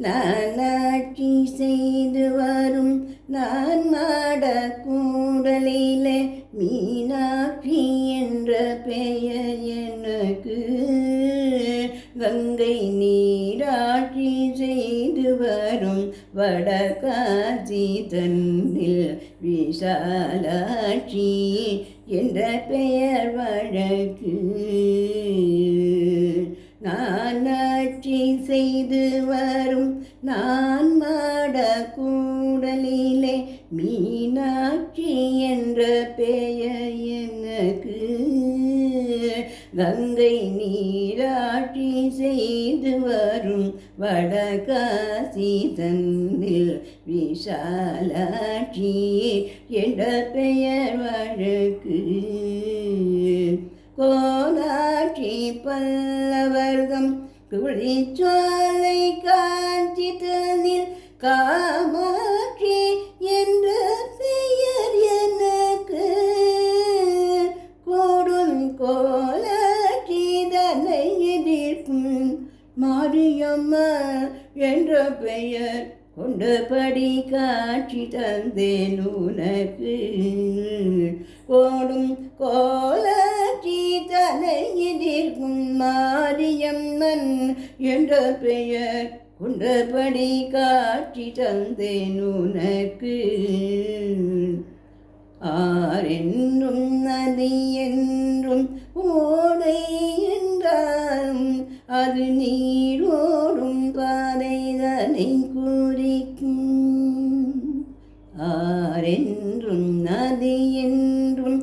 நான் ஆட்சி செய்து வரும் நான் மாட கூடலிலே மீனாட்சி என்ற பெயர் எனக்கு. கங்கை நீராட்சி செய்து வரும் வடகாசி தன்னில் விசாலாட்சி என்ற பெயர் வழக்கு. நான் ஆட்சி செய்து வரும் நான் மாட கூடலிலே மீனாட்சி என்ற பெயர் எனக்கு. கங்கை நீராட்சி செய்து வரும் வடகாசி தன்னில் விசாலாட்சி என்ற பெயர் வழக்கு. கோலாட்சி பல்லவர்தம் குளிச்சோலை காட்சி தன்னில் காமாட்சி என்ற பெயர் எனக்கு. கூடும் கோலாட்சி தன்னை எதிர்க்கும் மாரியம்மா என்ற பெயர் கொண்டபடி காட்சி தந்தேன் உனக்கு. கோடும் கோலாட்சி தன்னை எதிர்க்கும் மாரியம்மன் என்ற பெயர் கொண்டபடி காட்சி தந்தேன் உனக்கு. ஆரென்றும் நதி என்றும் ஓடை என்றாலும் அது நீரோடும் பாதைதனை குறிக்கும். ஆரென்றும் நதி என்றும்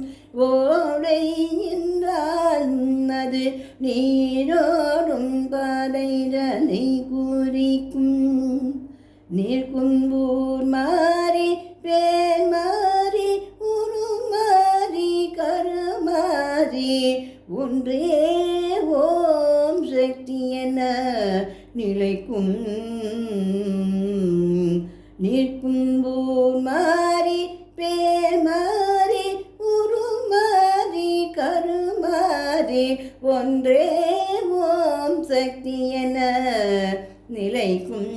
ஓடை என்றாலும் அது நீரோடும் பாதைதனை குறிக்கும். நீர்க்கும்பூர் மாறி பேர் மாறி உருமாறி கருமாறி ஒன்றே ஓம் சக்தி என நிலைக்கும். நீர்க்கும்பூர் மாறி பேர் மாறி உருமாறி கருமாறி ஒன்றே ஓம் சக்தி என நிலைக்கும்.